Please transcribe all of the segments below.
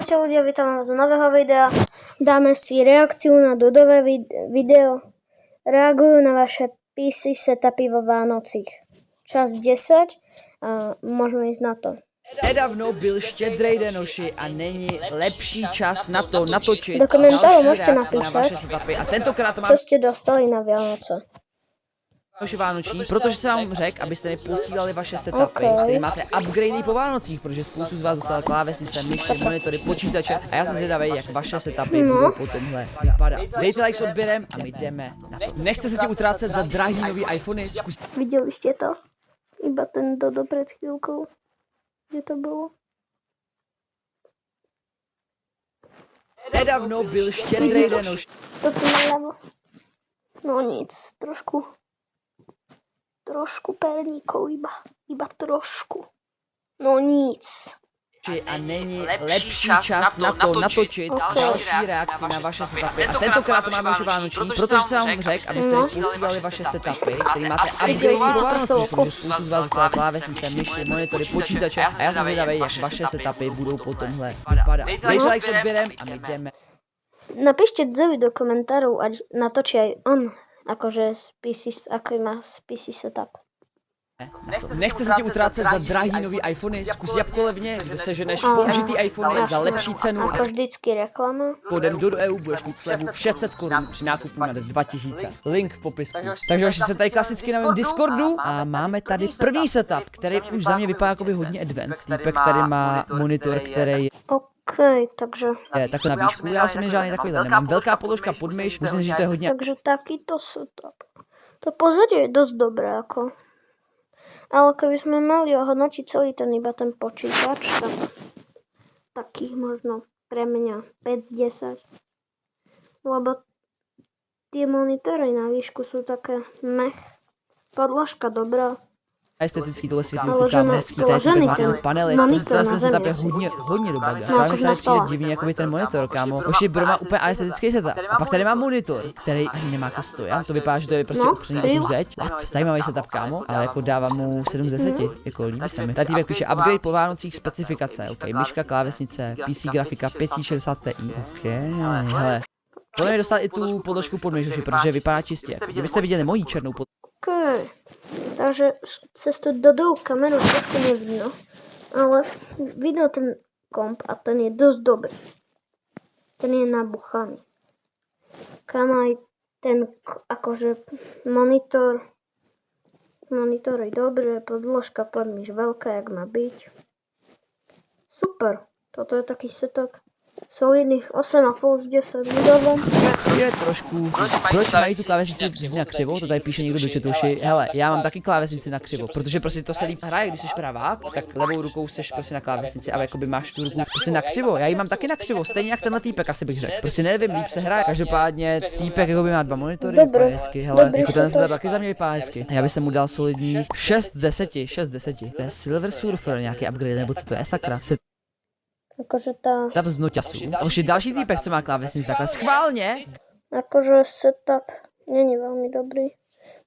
Čaute ľudia, vítam vás z nového videa. Dáme si reakciu na Dudové video. Reagujú na vaše PC setupy vo Vánocích. Čas 10 a môžeme ísť na to. Nedávno byl štědrý den, oši, a není lepší čas na to natočit Do komentáru další môžete reakce napísať, na vaše setupy. A tentokrát to čo mám ste dostali na Vianoce. vaše vánoční, protože jsem vám řekl, abyste mi posílali vaše setupy, Okay. které máte upgradey po Vánocích, protože spoustu z vás dostala klávesnice, myši, monitory, počítače a já jsem zvědavý, jak vaše setupy budou po tomhle vypadat. Dejte like s odběrem a my jdeme na to. Nechce se ti utrácet za drahý nový iPhony, zkus. Videli ste to? Iba ten Dodo pred chvíľkou. Kde to bolo? Nedávno byl štědrý den, oši. Toto naľavo. No nic, trošku perníkov iba trošku. No nic. A není lepší čas na to natočit další reakci na vaše setupy. A tentokrát to máme vaše vánoční, protože jsem vám řekl, abyste mi posílali vaše setupy, které máte upgrade po Vánocích, protože spoustu z vás dostala klávesnice, myši, monitory, počítače a já jsem zvědavý, jak vaše setupy budou po tomhle vypadat. Dejte like s odběrem a my jdeme. Napíšte Zevi do komentárov, ať natočí aj on, akože z PC, ako má z PC setup. Nechce se ti utrácet za drahý nový iPhony, zkus Jabko levně, kde seženeš použitý iPhony za lepší cenu. Ako vždycky reklama. Kodem DodoEU budeš mít slevu 600 korun při nákupu na 2000. Link v popisku. Takže už se tady klasicky na mém Discordu a máme tady první setup, který už za mě vypadá jako by hodně advanced. Týpek, který má monitor, který OK, takže... je takhle na výšku. Já už jsem žádný takovýhle nemám. Velká podložka pod myš, myslím, že to je hodně. Takže takýto setup. To pozadie je dosť dobré, ako. Ale keby sme mali ohodnotiť celý ten iba ten počítač, tak takých možno pre mňa 5 z 10. Lebo tie monitory na výšku sú také mech. Podložka dobrá. Estetický tohle světlý Ale kusám že hezký, tady položený máte ten panely, monitor ten na setup je zemi. hodně do baga. No, Právě což tady nastala. přijde divný jakoby ten monitor, kámo. Oši Bro má úplně estetický setup. A pak tady má monitor, který ani nemá jako stojan. To vypadá, že to je prostě No, upřený tu zeď. What? Zajímavý setup, kámo, ale jako dává mu 7 z 10. Jako líbí se mi. Tady týpek píše upgrade po Vánocích specifikace. OK, myška, klávesnice, PC grafika 560 Ti. OK, hele. Podle mě dostal i tu podložku pod myš, protože vypadá čistě. Kdybyste viděli moji černou podložku. OK. Takže cez tú Dodovú kameru trošku nevidno. Ale vidno ten komp a ten je dosť dobrý. Ten je nabuchaný. Kam aj ten akože monitor je dobré, podložka pod myš veľká, jak má byť. Super. Toto je taký setup solidných 8,5 z 10 budovom. Je trošku, proč mají tu klávesnici na křivo, to tady píše někdo do chatuši. Hele, já mám taky klávesnici na křivo, protože prostě to se líp hraje, když jsi pravák, tak levou rukou seš prostě na klávesnici, ale jakoby máš tu ruku prostě na křivo, já ji mám taky na křivo, stejně jak tenhle týpek, asi bych řekl. Prostě nevím, líp se hraje, každopádně týpek jakoby má 2 monitory, vypadá hezky, hele, jako ten setup taky za mě vypadá hezky. Já bych se mu dal solidní 6 z 10, to je Silver Surfer, nějaký upgrade, nebo co to je, sakra. Akože tá... Setup z noťasu. A už je další týpek, co má klávesnici takhle schválně. Akože setup není veľmi dobrý.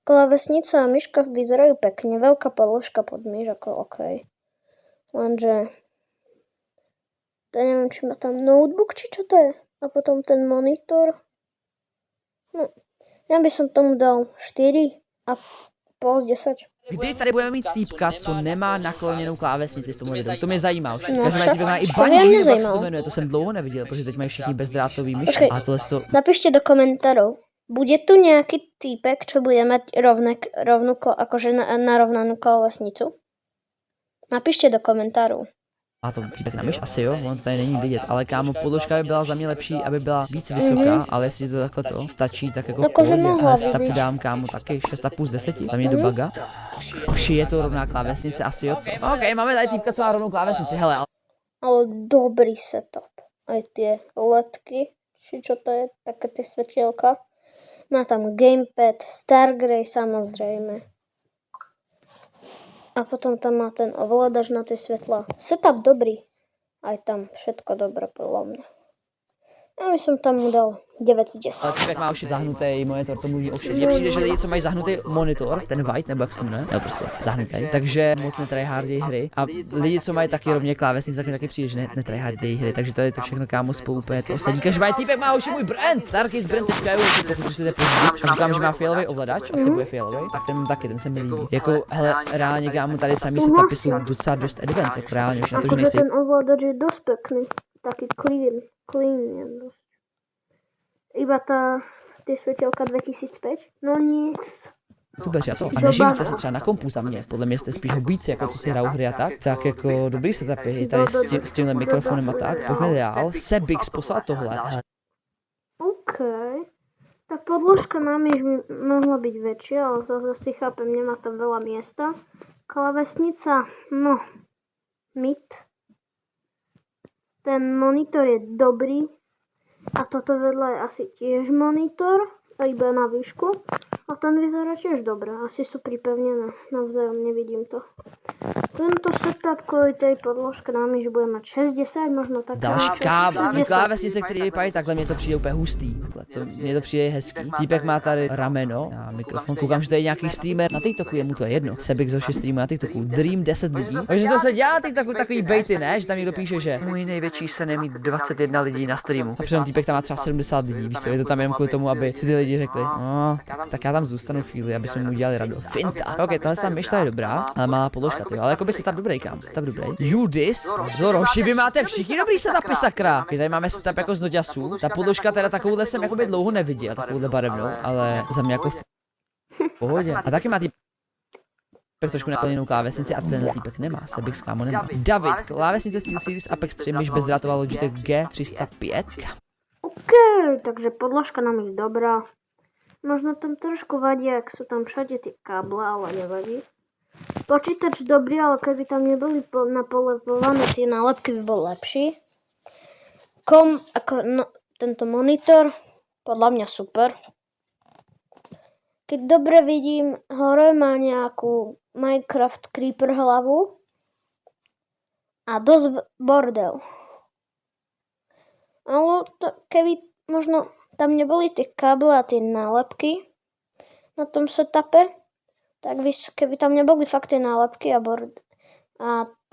Klávesnica a myška vyzerajú pekne. Veľká podložka pod myš, ako OK. Lenže... To neviem, či má tam notebook, či čo to je. A potom ten monitor. No, ja by som tomu dal 4,5 z 10. Kdy tady budeme mít týpka, co nemá nakloněnou klávesnici v tom videu? To mě zajímá už. No, Každý týpek má i to mě Bungie, nezajímalo. to jmenuje, to jsem dlouho neviděl, protože teď mají všichni bezdrátový myš. Počkej. A tohle to... Napíšte do komentárov. Bude tu nejaký týpek, čo bude mať akože narovnanú klávesnicu? Napíšte do komentárov. A to týpek na myš? Asi jo, on tady není vidět. Ale kámo, podložka by byla za mě lepší, aby byla víc vysoká, ale jestli to takhle to stačí, tak jako Jakože pohodě. mohla Ale by setup být. dám kámo taky 6,5 z 10, tam je do baga. Už je to rovná klávesnice, asi jo co? OK, máme tady týpka, co má rovnou klávesnici, hele, ale... Ale dobrý setup. Aj tie ledky, či čo to je, také tie svetielka. Má tam gamepad, Stargrey samozrejme. A potom tam má ten ovládač na tie svetla. Setup dobrý. Aj tam všetko dobré podľa mňa. Ja by som tam mu dal 9 z 10. Ale typek má už zahnutý monitor, to mluví o všem. Mně přijde, že lidi, co mají zahnutý monitor, ten white, nebo jak se to jmenuje, nebo prostě zahnutý, takže moc netryhardějí hry. A lidi, co mají taky rovně klávesnice, tak mi taky přijde, že netryhardějí hry, takže tady to všechno kámo spolu úplně to sedí. Každopádně týpek má už i můj brand, Starkey's brand teďka, pokud chcete pozdit. A říkám, že má fialový ovladač, asi bude fialový, tak ten taky, ten se mi líbí. Jako, hele, reálně kámo, tady samý setupy jsou docela dost advanced, jako reálně už na to, že Akože nejsi. ten ovládač je dosť pekný. Taký clean je dosť. Iba tie svetelka 2005? No nic. Tu beři a to. A nežijete se třeba na kompu za mě. Podle mě jste spíš hobíci, jako co si hrajou hry a tak. Tak jako dobrý setupy, tady s tímhle mikrofonem a tak. Pojďme dál. Sebix poslal tohle. OK. Tá podložka na myš by mohla byť väčšia, ale zase si chápem, nemá tam veľa miesta. Klávesnica, no, mid. Ten monitor je dobrý. A toto vedľa je asi tiež monitor, iba na výšku. A ten vyzerá tiež dobre. Asi sú pripevnené navzájom, nevidím to. Tento setup kvôli tej podložke na myš bude mať 60, možno také. Další kámo, klávesnice, které vypadají takhle, mně to přijde úplně hustý. Takhle, mně to přijde hezký. Týpek má tady rameno a mikrofon. Koukám, že to je nějaký streamer na TikToku, jemu to je jedno. Sebik Zoši streamuje na TikToku. Dream 10 lidí. Takže to se dělá teď takový bejty, ne? Že tam někdo píše, že můj největší sen je mít 21 lidí na streamu. A přitom týpek tam má třeba 70 lidí. Víš co, je to tam jenom kvůli tomu, aby si ty lidi řekli, no, tak já tam zůstanu chvíli, aby jsme mu udělali radost. Finta. Ok, tahle sam myšta je dobrá, ale malá podložka, to jo. Ale jako by setup dobrý, kam, setup dobrý. Judis, Zoroši, vy máte všichni dobrý setupy, sakra. My tady máme setup jako z Noďasů. Ta podložka teda takovouhle jsem jakoby dlouho neviděl, takovouhle barevnou, ale za mě jako v pohodě. A taky má týpek trošku naplněnou klávesnici a tenhle týpek nemá, Sebix kámo nemá. David, klávesnice SteelSeries Apex 3, myš bezdrátová Logitech G305. OK, takže podložka nám je dobrá. Možno tam trošku vadí, ak sú tam všade tie káble, ale nevadí. Počítač dobrý, ale keby tam neboli napolepované tie nálepky, by bol lepší. Tento monitor, podľa mňa super. Keď dobre vidím, hore má nejakú Minecraft Creeper hlavu a dosť bordel. Ale keby možno tam neboli tie káble a tie nálepky na tom setupe, tak keby tam neboli fakt tie nálepky a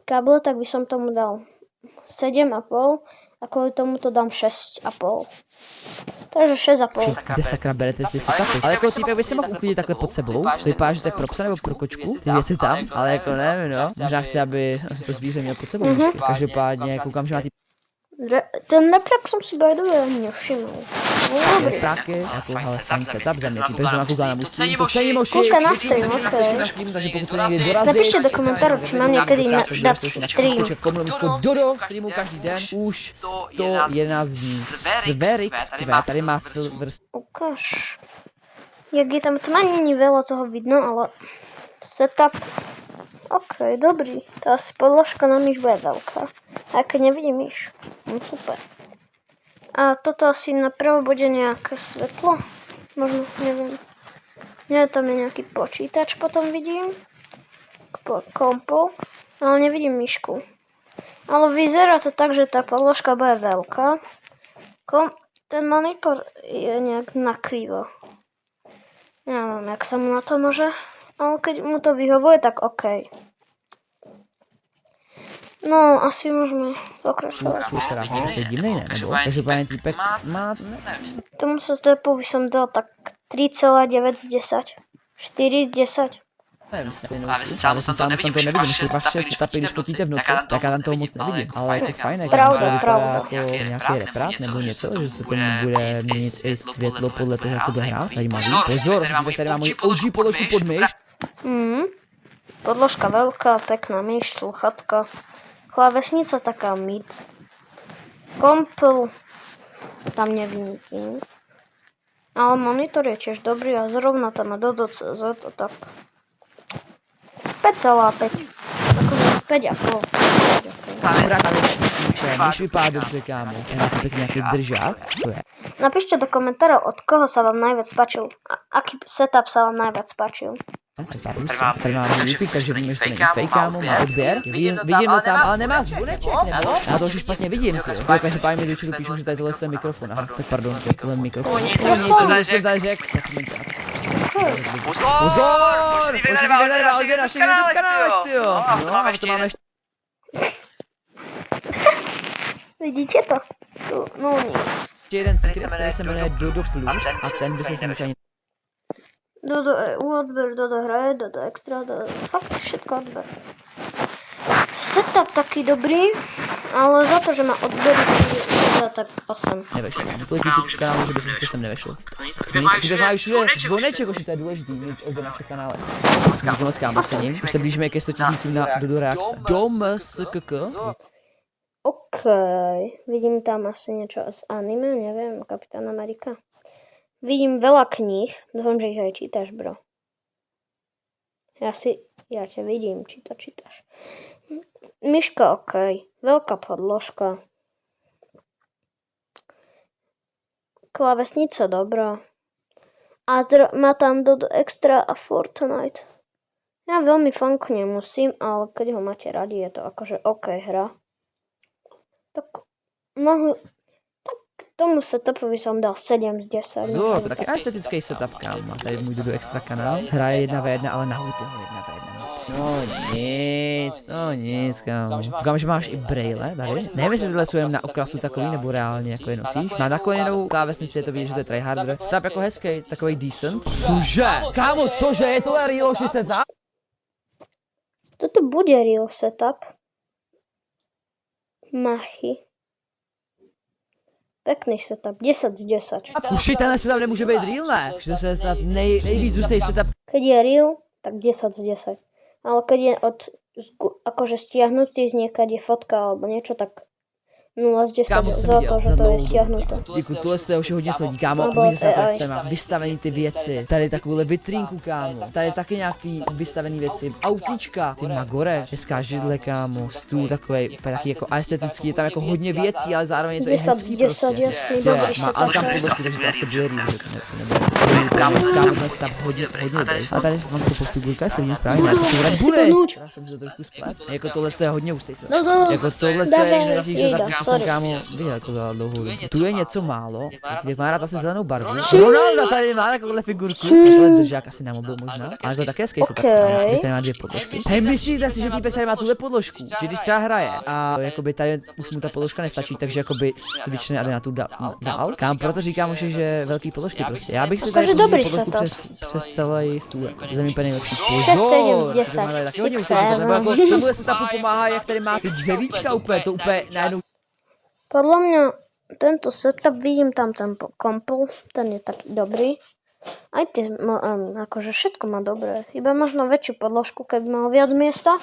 káble, tak by som tomu dal 7,5 a kvôli tomu to dám 6,5. Takže 6,5. Kde sakra berete ty setupy? Ale jako týpek by si mohl uklidit takhle pod sebou. To vypadá, že to je pro psa nebo pro kočku, ty věci tam, ale jako nevím, no. Možná chci, aby to zvíře měl pod sebou. Každopádně koukám, že má Ten reprak som si by the way ani nevšiml. repráky, jako hele, fajn setup za mě, týpek zrovna kouká na můj stream, to cení moši, Kouká na stream, ok. takže pokud to někdy dorazí, Napíšte do komentáru, či mám niekedy dať stream. Komunikovat Dodo, streamu každý den, už 111 dní. Sverix, tady má Silver. Ukáž. Jak je tam tma, není veľa toho vidno, ale setup. OK, dobrý. To asi podložka na myš bude veľká. A keď nevidím myš, no super. A toto asi na prvom bude nejaké svetlo. Možno, neviem. Nie, tam je nejaký počítač, potom vidím. Kompu. Ale nevidím myšku. Ale vyzerá to tak, že tá podložka bude veľká. Ten monitor je nejak nakrivo. Neviem, jak sa mu na to môže. Ale keď mu to vyhovuje, tak OK. No, asi môžeme pokračovať. Super, to je divnej, ne? Nebo? Každopádně týpek má... Tomu setupu by som dal tak 3,9 z 10. 4 z 10. Nevím, ale sám jsem to nevidím, když vaše setupy, když fotíte v noci, tak já tam toho moc nevidím. Ale jako fajn, jak Pravda. jako nějaký reprát nebo něco, že se tomu bude měnit i světlo podle toho, jak to bude hrát. Zajímavý. Pozor, tady mám můj OG podložku pod myš. Podložka veľká, pekná myš, sluchatka. Klávesnica taká mid. Kompl tam nevidím. Ale monitor je tiež dobrý a zrovna tam má Dodo.cz a tak. 5,5. Akože 5,5. Myš vypadá dobře, kámo. Je na týpek nějaký držák? To je. Napíšte do komentárov, od koho sa vám najviac páčil. Aký setup sa vám najviac páčil. Tady máme YouTube, takže víme, že to není fake, kámo, má odběr. Vidím to tam, ale nemá zvoneček, nebo? Já to už špatně vidím, ty. Každopádně mi do četu píšu, že tady tohle je ten mikrofon. Aha, tak pardon, to je tohle mikrofon. Nic jsem tady řekl. Pozor! Počkej, tady má odběr našich YouTube kanálech, tyjo. No, a to máme ještě. Vidíte to? No nic. Jeden secret, který se jmenuje Dodo Plus a ten by se sem ani... Dodo EU odběr, Dodo hraje, Dodo extra, Dodo... Fakt všetko odběr. Setup taky dobrý, ale za to, že má odběr, tak 8. Nevešlo, mám tolik YouTube kanálů, že by se to sem nevešlo. Když máš zvoneček, už to je důležitý, mít odběr na všech kanálech. Díky moc, kámo, cením. Už se blížíme ke 100 000 na Dodo reakce. DOMSKK. OK, vidím tam asi niečo z anime, neviem, Kapitán Amerika. Vidím veľa kníh, dúfam, že ich aj čítaš, bro. Ja ťa vidím, či to čítaš. Myška OK, veľká podložka. Klávesnica dobrá. A má tam Dodo Extra a Fortnite. Ja veľmi fanku nemusím, ale keď ho máte radi, je to akože OK hra. Tak tomu setupovi som dal 7 z 10. To je taky estetický setup, kámo. Má tady můj Dodo extra kanál. Hraje 1v1, ale na ulti 1v1. No nic, kámo. Koukám, že máš i braille tady. Nevím, jestli tohle jsou jen na okrasu takový, nebo reálně jako je nosíš. Má nakloněnou klávesnici, je to vidět, že to je tryharder. Setup jako hezký, takový decent. Cože? Kámo, cože? Je tohle real setup? Toto bude real setup. Machy. Pekný setup, 10 z 10. Uši, tenhle setup nemůže být real, ne? Už to se snad nejvíc zůstej setup. Keď je real, tak 10 z 10. Ale keď je akože stiahnutý z niekade fotka alebo niečo, tak 0 z 10 za to, že to je stiahnuté. Díku, tohle se už hodně sledí, kámo. Můžete se tady téma vystavení ty věci. Tady takovouhle vitrínku, kámo. Tady taky nějaký vystavený věci. Autíčka, ty Magore, hezká židle, kámo. Stůl takovej, taky jako estetický, je tam jako hodně věcí, ale zároveň je to i hezký prostě. Má Alkam podložku, takže to asi bude rýl, že to nebude. Kámo, tohle se tam hodně dobrý. A tady mám to postupulka, se vidím právě, nějaký to vrať bude. Já jsem se to trošku splet. Jako tohle je hodně ústej. Jako tohle je kámo, viděl to za dlouhou dobu. Tu je něco málo, jak má rád asi zelenou barvu. Ronaldo tady má takovouhle figurku. Ale držák asi na mobil možná. Ale to také hezký setup. Tady má 2 podložky. Hej, myslíte si, že týpek tady má tuhle podložku? Že když třeba hraje a jakoby tady už mu ta podložka nestačí, takže jakoby switchne a jde na tu dál. Kam proto říkám už, že velký podložky prostě. Já bych si tady podložku přes celý stůl. To je mi úplně nejlepší. 6-7 z 10. Tomuhle setupu pomáhá, jak tady má ty dřevíčka úplně, to úplně najednou. Podľa mňa tento setup, vidím tam ten kompol, ten je taký dobrý. Aj tie, akože všetko má dobré. Iba možno väčšiu podložku, keby mal viac miesta.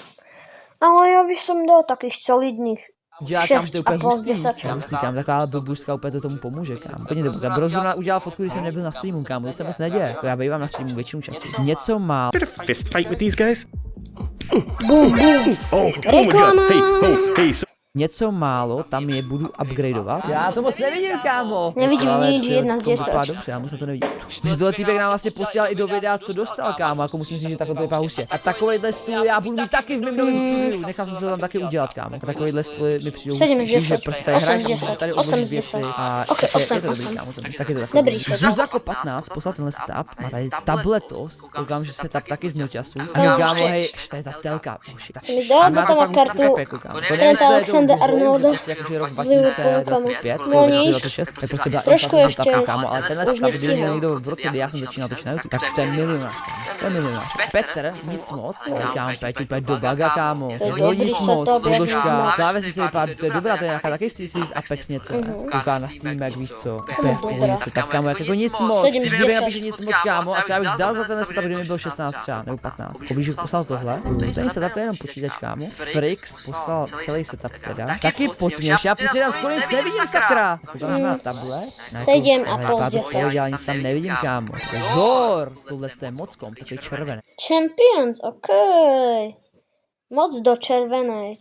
Ale ja by som dal takých solidných 6,5 z 10. Já myslím, kámo, taková blbůstka úplně to tomu pomůže, kámo. Úplně dobře. Brozona udělal fotku, když jsem nebyl na streamu, kámo. To se moc neděje. Já bývám na streamu většinu času. Něco má. Fist fight with these guys? Boom, boom. Reklama! Něco málo, tam je budu upgradeovat. Já to moc nevidím, kámo. Nevidím nič, 1 z 10. Dobře, já musím to nevidět. Že tohle týpek nám vlastně posílal i do videa, co dostal, kámo. Jako musím říct, že takhle to vypadá hustě. A takovýhle stůl já budu mít taky v mém novém studiu. Nechal jsem se to tam taky udělat, kámo. A takovýhle stůl mi přijdou. 7 z 10. Prostě tady hraješ, tady 8 z 10. A Ok, je 8, to dobrý, 8. kámo. Taky to takový. Dobrý setup. Zuzako 15 poslal tenhle setup. Má tady tabletos. Koukám, že setup taky z noťasu. A kámo, hej, tady ta telka. Mi dal by tam kartu Trenta Alexander-Arnolda. Jakože rok 2025, No nič. tak prostě byla Trošku inflace ještě kámo, ale tenhle už stav, když měl nestíhám. někdo v roce, kdy já jsem začínal točit na YouTube, tak to je milionář, kámo. To je milionář. Petr, nic moc, říkám, Peťu, úplně do baga, kámo. To je Není dobrý nic moc, setup, podložka, jak klávesnice vypadá, to je dobrá, to je nějaká taky si Apex něco, ne? Kouká na streamek, víš co, to je v pohodě setup, kámo, jako nic moc. 7 z Když mi 10. napíše nic moc, kámo, a třeba bych dal za tenhle setup, kdy mi bylo 16 třeba, nebo 15. Poblíž poslal tohle, ten setup to je jenom počítač, kámo. Frix poslal celý setup teda. Taky potměš, já počítám skoro nic nevidím, sakra. Koukám na tablet. 7,5 z 10. Já nic tam nevidím, kámo. Pozor, tohle je moc kom, takový červený. Champions, OK. Moc do červenej.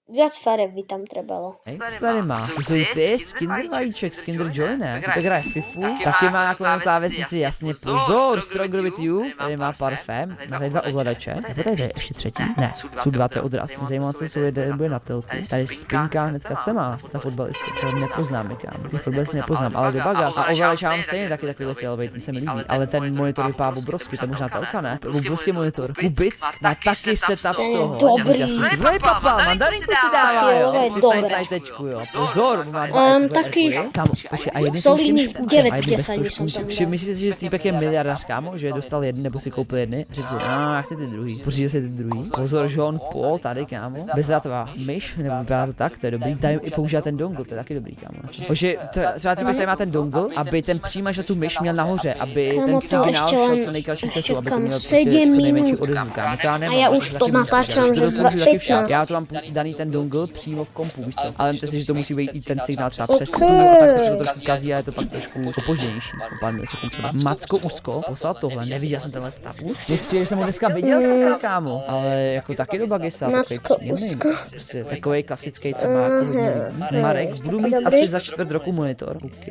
Viac farev by tam trebalo. Hej, co tady má? To jsou ty Skinder vajíček, Skinder Joy, ne? To hraje Fifu, taky má nakloněnou klávesnici, jasně, pozor, Stronger with you, tady má parfém, má tady 2 ovladače, nebo tady je ještě třetí? Ne, jsou 2, to je odraz, mě zajímalo, co jsou, jeden bude na tiltu, tady spinka hnedka se má, za fotbalistky, třeba nepoznáme kam, ty fotbalisty nepoznám, ale do baga, a ovladač já mám stejně taky takový kilovej, ten se mi líbí, ale ten monitor vypadá obrovský, to je možná telka, ne? Obrovský monitor, Kubick, má taky setup z toho, dobrý. mandarinku si dává, jo. Fialové, dobré. Tečku, jo. Pozor, má Taky kámo, počkej, a jeden solidných jsem 9-10 by som tam dal. myslíte si, že týpek je miliardář, kámo, že dostal jeden nebo si koupil jedny? Řekl si, já chci ty druhý, protože si ty druhý. Pozor, Jean Paul tady, kámo. Bezdrátová myš, nebo vypadá to tak, to je dobrý. Tady i používá ten dongle, to je taky dobrý, kámo. Takže třeba týpek tady má ten dongle, aby ten přijímač na tu myš měl nahoře, aby ten Kámo, to signál ještě šel len- co nejkratší ještě cestu, aby to kam měl prostě 7 co nejmenší minut. odezvu, kámo. To já nemám, A já to už taky to musím natáčám, dělat. že To dokážu taky však. 15. Já to mám daný ten dongle přímo v kompu, víš co? Ale myslím si, že to musí být i ten signál třeba přes Ok. tu, a tak to trošku kazí a je to pak trošku opožděnější. Pár milisekund třeba. Macko Usko poslal tohle, neviděl jsem tenhle stavu. Nechci, že jsem ho dneska viděl, sakra, kámo. Ale jako taky do Bagisa, Macko takový příjemný. Usko. Prostě takový klasický, co má jako hodně lidí. Marek, budu mít Dobrý. asi za 4 roku monitor. OK.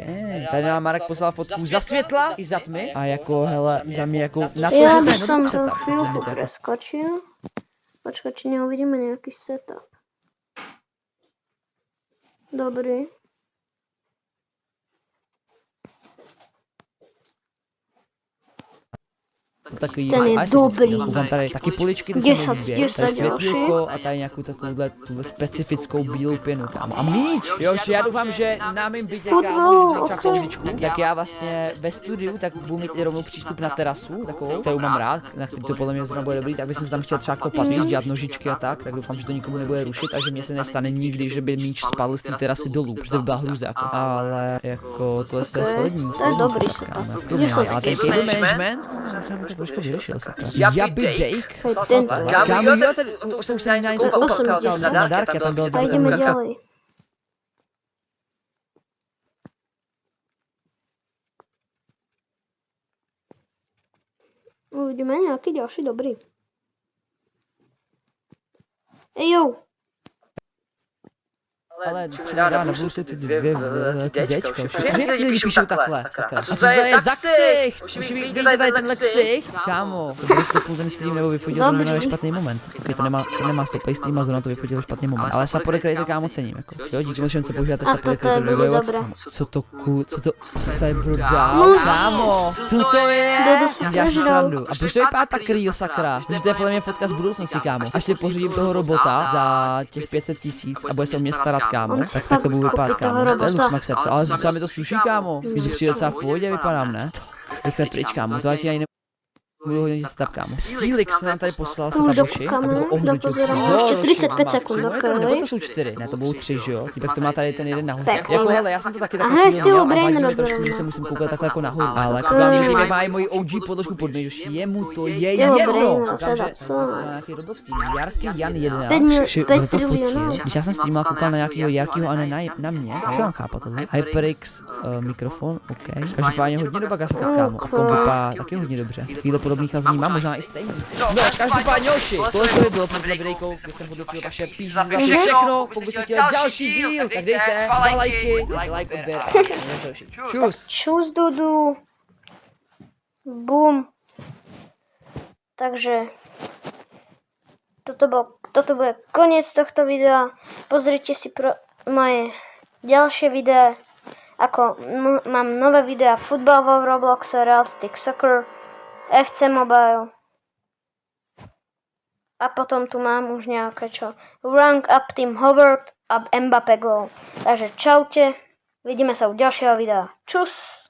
Tady nám Marek poslal fotku za světla i za tmy. A jako, hele, za mě jako na to, Ja že by to je som dobrý tam setup. Za chvíľku mě to jako- preskočil. Počkaj, či neuvidíme nejaký setup. Dobrý. To takový Ten je artistický, dobrý. no. Mám tady taky poličky, 10 tady 10 světýlko a tady nějakou takovouhle tuhle specifickou bílou pěnu, kámo. A míč! Jo, že já doufám, že na mým bytě, kámo, Fotbal, třeba ok. koužičku, tak já vlastně ve studiu, tak budu mít i rovnou přístup na terasu, takovou, kterou mám rád, na kterým to podle mě zrovna bude dobrý, tak bych tam chtěl třeba kopat, víš, dělat nožičky a tak doufám, že to nikomu nebude rušit a že mě se nestane nikdy, že by míč spadl z té terasy dolů, protože to by byla hruza, jako. Ale jako tohle to je solidní. To je dobrý setup, setup. kámo. Že Dobrý, sa ale ten taký cable management, jsem to trošku vyřešil, sakra. Jaby Dake. Hej, ten. Kámo, jo, to už jsem na něco koukal, 80. na dárky, tam byl A ideme ďalej. Uvidíme nejaký ďalší dobrý. Ejo, Ale dá, nebudu si ty dvě velký Dčka, všechny lidi píšou takhle, sakra. A co to je za ksicht? Už vidíte tady tenhle ksicht? Kámo, to bude stopul ten stream nebo vyfodil to ve špatný moment. Ok, to nemá stoplej stream a zrovna to vyfodil ve špatný moment. Ale support creator, kámo, cením, jako. Jo, díky moc, že používáte A support toto je creator bylo videoc, dobré. kámo. Co to je bro dál, kámo? Co to je? Dodo se Já si požral. srandu. A proč to vypadá tak real, sakra? Protože to je podle mě fotka z budoucnosti, kámo. Až si pořídím toho robota za těch 500 000 a bude se o mě starat, kámo, On si tak to fakt bude vypadat, koupil toho kámo. To je robota. Luxmaxe, co? Ale docela mi to sluší, kámo. Když přijde docela v pohodě, vypadám, ne? Rychle pryč, kámo, to já ti ani nebudu hodně setup, kámo. Silix se nám tady poslal se Už ta duši, dokáme, aby ho ohnutil. dopozerám. Ještě 35 sekund, Nebo ok. to jsou 4, ne, to budou 3, že jo? Týpek to má tady ten jeden nahoře. Tak, Jako, no. hele, já jsem to taky A takhle hraje chvíli stylu měl a Brain vadí mi Rot trošku, zrovna. že se musím koukat takhle jako nahoru. Ale koukám, že týpek má i moji OG podložku pod myš, jemu to je Stylu jedno. Brain Rot, Koukám, že teda co? má nějaký Roblox stream, Jarky Jan 11. Teď mě- Že teď kdo to trilion, fotil? Když já jsem streamoval, koukal na nějakýho Jarkyho a ne na mě. Jak mám chápat tohle? HyperX mikrofon, OK. Každopádně hodně do baga se tak, kámo. A kombo vypadá taky hodně dobře. Takovýhle podobný chazení mám, možná i stejný. No, každopádně hoši, tohle to by bylo pod videjkou, kde jsem hodnotil vaše písně za všechno. Pokud byste chtěli další díl, tak dejte 2 lajky, like, odběr a čus. Čus, Dudu. Bum. Takže toto bude koniec tohto videa. Pozrite si moje ďalšie videá. Ako mám nové videa futbal vo Robloxe, Realistic Soccer, FC Mobile. A potom tu mám už nejaké čo. Rank Up Team Howard a Mbappé Goal. Takže čaute. Vidíme sa u ďalšieho videa. Čus.